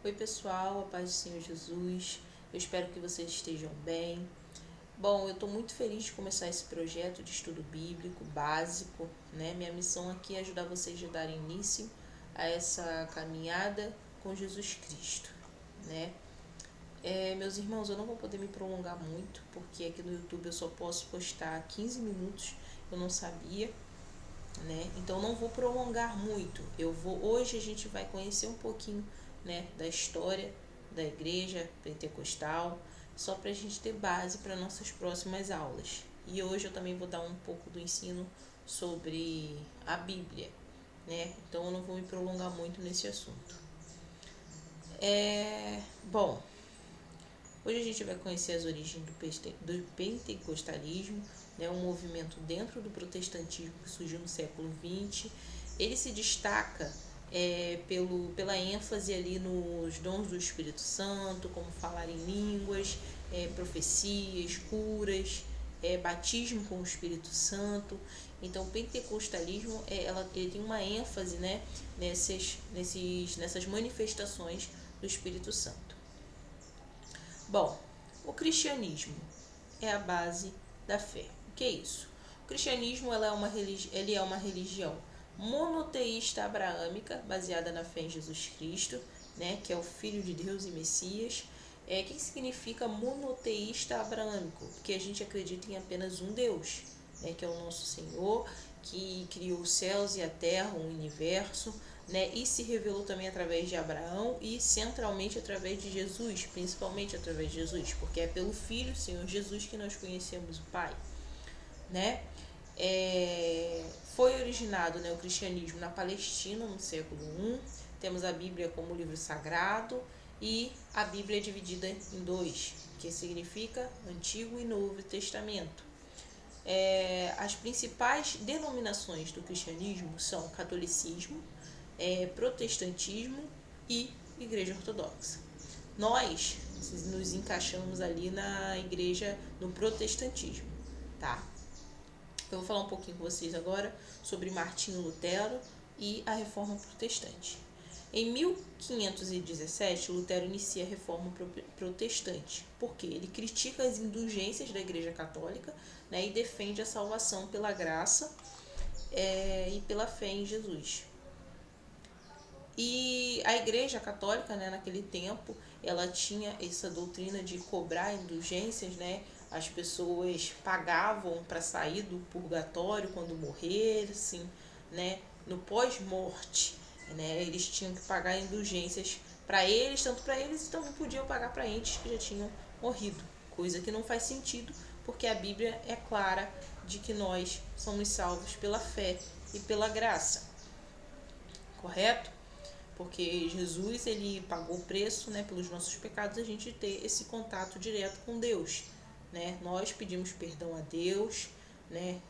Oi pessoal, a paz do Senhor Jesus, eu espero que vocês estejam bem. Bom, eu estou muito feliz de começar esse projeto de estudo bíblico básico, né? Minha missão aqui é ajudar vocês a dar início a essa caminhada com Jesus Cristo, né? Meus irmãos, eu não vou poder me prolongar muito, porque aqui no YouTube eu só posso postar 15 minutos, eu não sabia, né? Então não vou prolongar muito. Hoje a gente vai conhecer um pouquinho, né, da história da igreja pentecostal, só para a gente ter base para nossas próximas aulas. E hoje eu também vou dar um pouco do ensino sobre a Bíblia, né? Então eu não vou me prolongar muito nesse assunto. Bom, hoje a gente vai conhecer as origens do pentecostalismo, né, um movimento dentro do protestantismo que surgiu no século XX. Ele se destaca pela ênfase ali nos dons do Espírito Santo, como falar em línguas, profecias, curas, batismo com o Espírito Santo. Então, o pentecostalismo ele tem uma ênfase, né, nessas manifestações do Espírito Santo. Bom, o cristianismo é a base da fé. O que é isso? O cristianismo ele é uma religião monoteísta abraâmica, baseada na fé em Jesus Cristo, né, que é o Filho de Deus e Messias. O que significa monoteísta abraâmico? Porque a gente acredita em apenas um Deus, né, que é o nosso Senhor, que criou os céus e a terra, o universo, né, e se revelou também através de Abraão e centralmente através de Jesus, principalmente através de Jesus, porque é pelo Filho, Senhor Jesus, que nós conhecemos o Pai, né? Foi originado, né, o cristianismo na Palestina no século I. Temos a Bíblia como livro sagrado e a Bíblia é dividida em dois, que significa Antigo e Novo Testamento. As principais denominações do cristianismo são catolicismo, protestantismo e igreja ortodoxa. Nós nos encaixamos ali na igreja, no protestantismo, tá? Eu vou falar um pouquinho com vocês agora sobre Martinho Lutero e a Reforma Protestante. Em 1517, Lutero inicia a Reforma Protestante, porque ele critica as indulgências da Igreja Católica, né, e defende a salvação pela graça e pela fé em Jesus. E a Igreja Católica, né, naquele tempo, ela tinha essa doutrina de cobrar indulgências, né? As pessoas pagavam para sair do purgatório quando morressem, né? No pós-morte, né? Eles tinham que pagar indulgências para eles, tanto para eles, e também podiam pagar para entes que já tinham morrido. Coisa que não faz sentido, porque a Bíblia é clara de que nós somos salvos pela fé e pela graça. Correto? Porque Jesus ele pagou o preço, né, pelos nossos pecados, a gente ter esse contato direto com Deus, né? Nós pedimos perdão a Deus, né?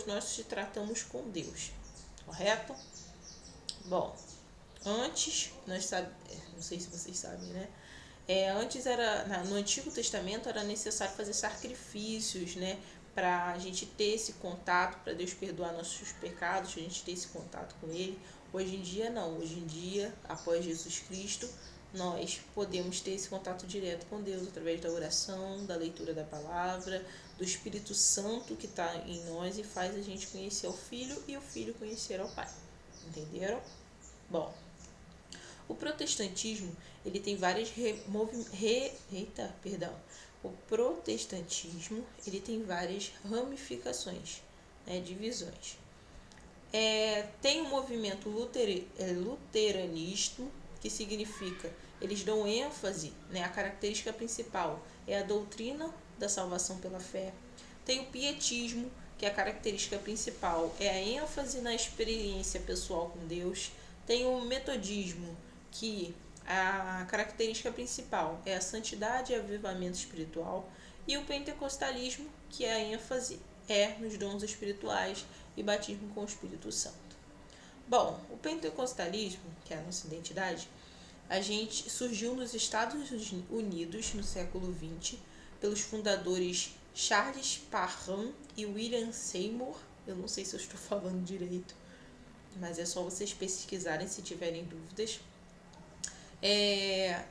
Nós te tratamos com Deus, correto? Bom, antes não sei se vocês sabem, né? Antes no Antigo Testamento era necessário fazer sacrifícios, né, para a gente ter esse contato, para Deus perdoar nossos pecados, a gente ter esse contato com Ele. Hoje em dia não, hoje em dia, após Jesus Cristo, nós podemos ter esse contato direto com Deus através da oração, da leitura da palavra, do Espírito Santo que está em nós e faz a gente conhecer o Filho e o Filho conhecer ao Pai. Entenderam? Bom, o protestantismo ele tem várias O protestantismo ele tem várias ramificações, né, divisões. Tem o movimento luteranismo, que significa, eles dão ênfase, né, a característica principal é a doutrina da salvação pela fé. Tem o pietismo, que a característica principal é a ênfase na experiência pessoal com Deus. Tem o metodismo, que a característica principal é a santidade e avivamento espiritual. E o pentecostalismo, que a ênfase é nos dons espirituais e batismo com o Espírito Santo. Bom, o pentecostalismo, que é a nossa identidade, surgiu nos Estados Unidos no século XX pelos fundadores Charles Parham e William Seymour. Eu não sei se eu estou falando direito, mas é só vocês pesquisarem se tiverem dúvidas.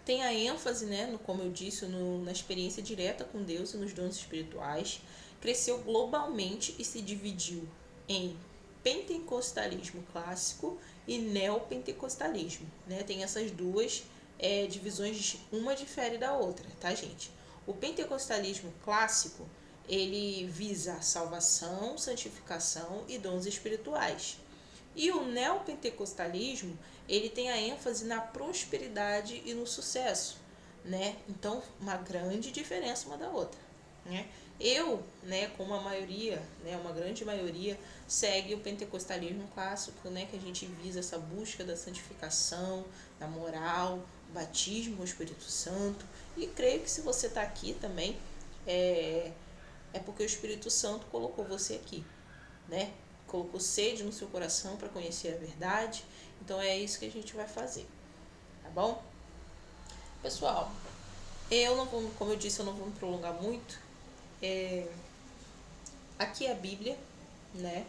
Tem a ênfase, né, como eu disse, na experiência direta com Deus e nos dons espirituais. Cresceu globalmente e se dividiu em pentecostalismo clássico e neopentecostalismo, né? Tem essas duas divisões, uma difere da outra, tá, gente? O pentecostalismo clássico, ele visa a salvação, santificação e dons espirituais. E o neopentecostalismo, ele tem a ênfase na prosperidade e no sucesso, né? Então, uma grande diferença uma da outra, né? Eu, né, como a maioria, né, uma grande maioria, segue o pentecostalismo clássico, né, que a gente visa essa busca da santificação, da moral, batismo no Espírito Santo. E creio que se você está aqui também, é porque o Espírito Santo colocou você aqui, né? Colocou sede no seu coração para conhecer a verdade. Então é isso que a gente vai fazer, tá bom? Pessoal, eu não vou, como eu disse, eu não vou me prolongar muito. Aqui é a Bíblia, né?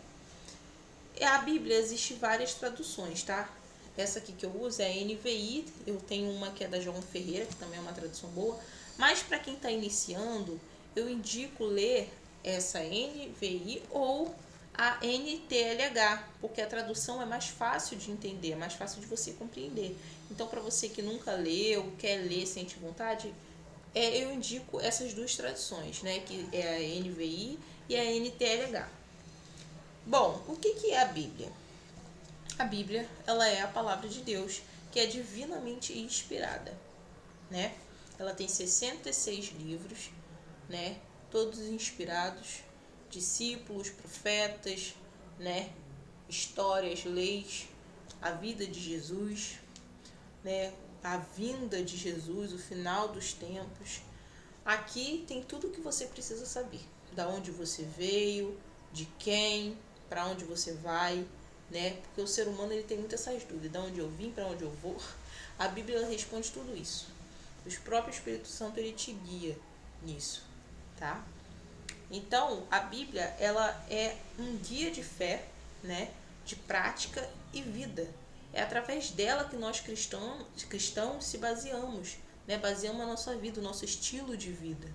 A Bíblia existe várias traduções, tá? Essa aqui que eu uso é a NVI, eu tenho uma que é da João Ferreira, que também é uma tradução boa, mas para quem está iniciando, eu indico ler essa NVI ou a NTLH, porque a tradução é mais fácil de entender, é mais fácil de você compreender. Então, para você que nunca leu, quer ler, sente vontade, eu indico essas duas traduções, né? Que é a NVI e a NTLH. Bom, o que é a Bíblia? A Bíblia, ela é a palavra de Deus, que é divinamente inspirada, né? Ela tem 66 livros, né? Todos inspirados, discípulos, profetas, né? Histórias, leis, a vida de Jesus, né? A vinda de Jesus, o final dos tempos. Aqui tem tudo o que você precisa saber. Da onde você veio, de quem, para onde você vai, né? Porque o ser humano ele tem muitas essas dúvidas. Da onde eu vim, para onde eu vou. A Bíblia responde tudo isso. O próprio Espírito Santo ele te guia nisso, tá? Então, a Bíblia, ela é um guia de fé, né? De prática e vida. É através dela que nós cristãos se baseamos, né? Baseamos a nossa vida, o nosso estilo de vida.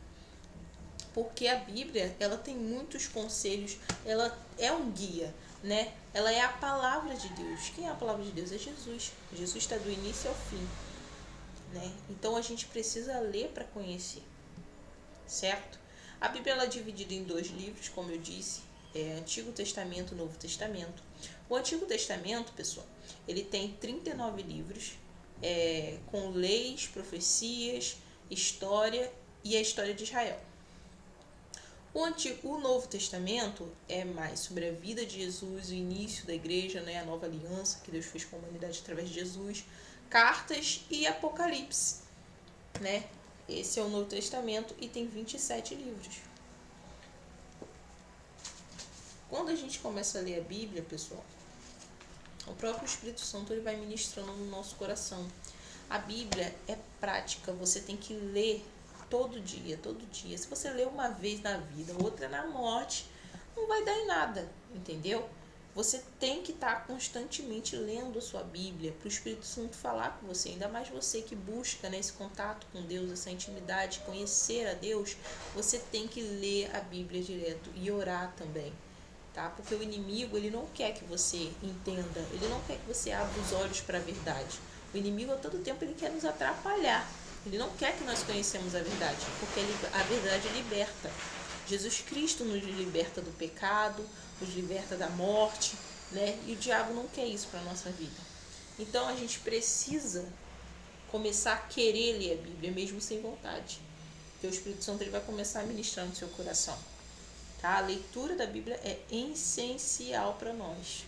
Porque a Bíblia, ela tem muitos conselhos, ela é um guia, né? Ela é a palavra de Deus. Quem é a palavra de Deus? É Jesus. Jesus está do início ao fim, né? Então a gente precisa ler para conhecer, certo? A Bíblia ela é dividida em dois livros, como eu disse, Antigo Testamento e Novo Testamento. O Antigo Testamento, pessoal, ele tem 39 livros, com leis, profecias, história e a história de Israel. O Novo Testamento é mais sobre a vida de Jesus, o início da igreja, né, a nova aliança que Deus fez com a humanidade através de Jesus, cartas e Apocalipse, né? Esse é o Novo Testamento e tem 27 livros. Quando a gente começa a ler a Bíblia, pessoal, o próprio Espírito Santo ele vai ministrando no nosso coração. A Bíblia é prática, você tem que ler todo dia, todo dia. Se você ler uma vez na vida, outra na morte, não vai dar em nada, entendeu? Você tem que estar constantemente lendo a sua Bíblia para o Espírito Santo falar com você. Ainda mais você que busca, né, esse contato com Deus, essa intimidade, conhecer a Deus, você tem que ler a Bíblia direto e orar também, tá? Porque o inimigo ele não quer que você entenda, ele não quer que você abra os olhos para a verdade. O inimigo a todo tempo ele quer nos atrapalhar. Ele não quer que nós conhecemos a verdade, porque a verdade liberta. Jesus Cristo nos liberta do pecado, nos liberta da morte, né? E o diabo não quer isso para a nossa vida. Então a gente precisa começar a querer ler a Bíblia, mesmo sem vontade. Porque o Espírito Santo ele vai começar a ministrar no seu coração. Tá? A leitura da Bíblia é essencial para nós.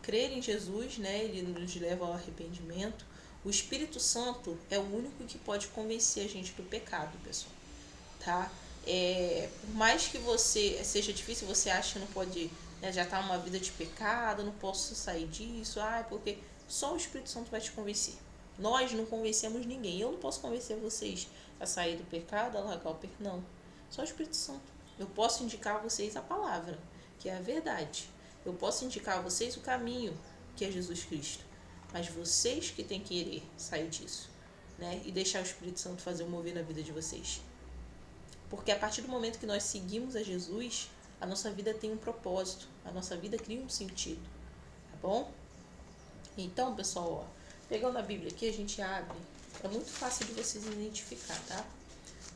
Crer em Jesus, né? Ele nos leva ao arrependimento. O Espírito Santo é o único que pode convencer a gente do pecado, pessoal. Tá? Por mais que você seja difícil, você acha que não pode, né, já tá uma vida de pecado, não posso sair disso, porque só o Espírito Santo vai te convencer. Nós não convencemos ninguém. Eu não posso convencer vocês a sair do pecado, a largar o pecado, não. Só o Espírito Santo. Eu posso indicar a vocês a palavra, que é a verdade. Eu posso indicar a vocês o caminho, que é Jesus Cristo. mas vocês que têm que querer sair disso, né? E deixar o Espírito Santo fazer o mover na vida de vocês. Porque a partir do momento que nós seguimos a Jesus, a nossa vida tem um propósito, a nossa vida cria um sentido, tá bom? Então, pessoal, ó, pegando a Bíblia aqui, a gente abre, é muito fácil de vocês identificar, tá?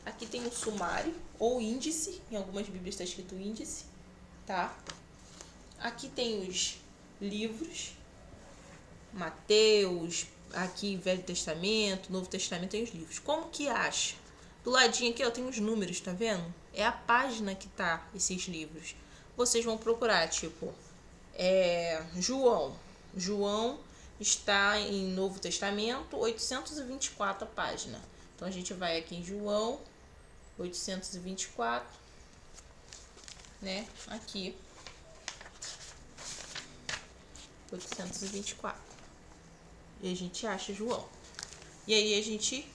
Aqui tem o sumário ou índice, em algumas Bíblias está escrito índice, tá? Aqui tem os livros, Mateus, aqui Velho Testamento, Novo Testamento, tem os livros. Como que acha? Do ladinho aqui, ó, tem os números, tá vendo? É a página que tá esses livros. Vocês vão procurar, tipo, João. João está em Novo Testamento, 824 a página. Então, a gente vai aqui em João, 824, né? Aqui, 824. E a gente acha João. E aí a gente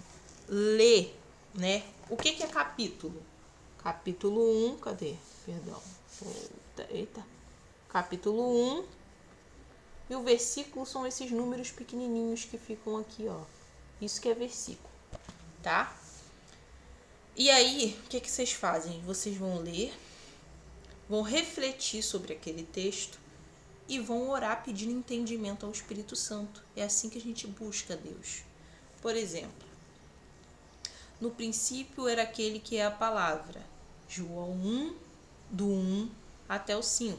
lê, né? O que é capítulo? Capítulo 1, cadê? Perdão. Eita. Capítulo 1. E o versículo são esses números pequenininhos que ficam aqui, ó. Isso que é versículo, tá? E aí, o que vocês fazem? Vocês vão ler, vão refletir sobre aquele texto e vão orar pedindo entendimento ao Espírito Santo. É assim que a gente busca Deus. Por exemplo, no princípio era aquele que é a palavra. João 1, do 1 até o 5.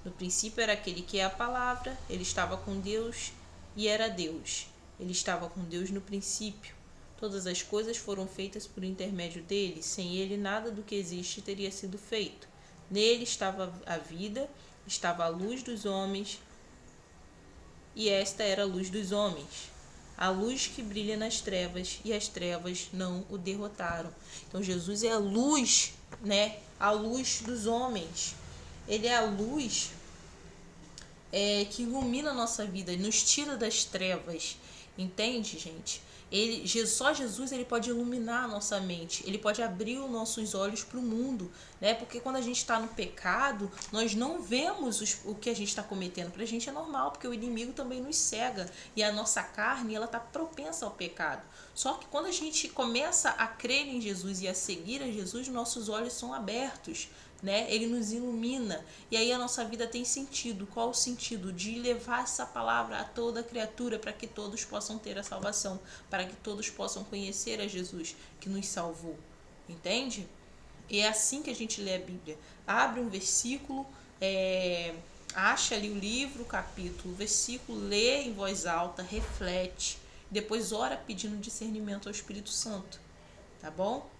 No princípio era aquele que é a palavra, ele estava com Deus e era Deus. Ele estava com Deus no princípio. Todas as coisas foram feitas por intermédio dele. Sem ele, nada do que existe teria sido feito. Nele estava a vida, estava a luz dos homens, e esta era a luz dos homens. A luz que brilha nas trevas, e as trevas não o derrotaram. Então Jesus é a luz, né? A luz dos homens. Ele é a luz que ilumina a nossa vida, nos tira das trevas. Entende, gente? Só Jesus ele pode iluminar a nossa mente, ele pode abrir os nossos olhos para o mundo, né? Porque quando a gente está no pecado, nós não vemos o que a gente está cometendo. Para a gente é normal, porque o inimigo também nos cega e a nossa carne ela está propensa ao pecado. Só que quando a gente começa a crer em Jesus e a seguir a Jesus, nossos olhos são abertos, né? Ele nos ilumina e aí a nossa vida tem sentido. Qual o sentido? De levar essa palavra a toda criatura para que todos possam ter a salvação, para que todos possam conhecer a Jesus que nos salvou, entende? E é assim que a gente lê a Bíblia. Abre um versículo, acha ali o livro, o capítulo, o versículo, lê em voz alta, reflete, depois ora pedindo discernimento ao Espírito Santo, tá bom?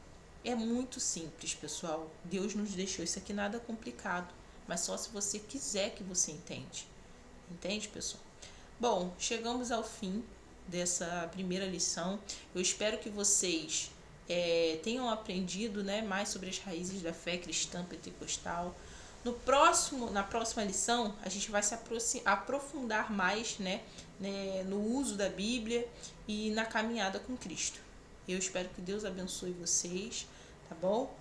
É muito simples, pessoal. Deus nos deixou isso aqui nada complicado, mas só se você quiser que você entende. Entende, pessoal? Bom, chegamos ao fim dessa primeira lição. Eu espero que vocês tenham aprendido, né, mais sobre as raízes da fé cristã pentecostal. Na próxima lição, a gente vai se aprofundar mais, né, no uso da Bíblia e na caminhada com Cristo. Eu espero que Deus abençoe vocês, tá bom?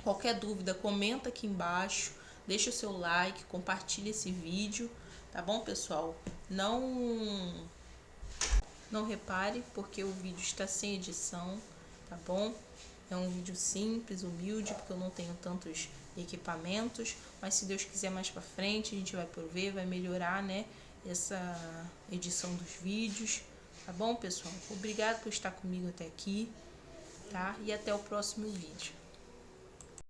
Qualquer dúvida, comenta aqui embaixo, deixa o seu like, compartilha esse vídeo, tá bom, pessoal? Não repare, porque o vídeo está sem edição, tá bom? É um vídeo simples, humilde, porque eu não tenho tantos equipamentos, mas se Deus quiser mais pra frente, a gente vai prover, vai melhorar, né, essa edição dos vídeos, tá bom, pessoal? Obrigado por estar comigo até aqui, tá? E até o próximo vídeo.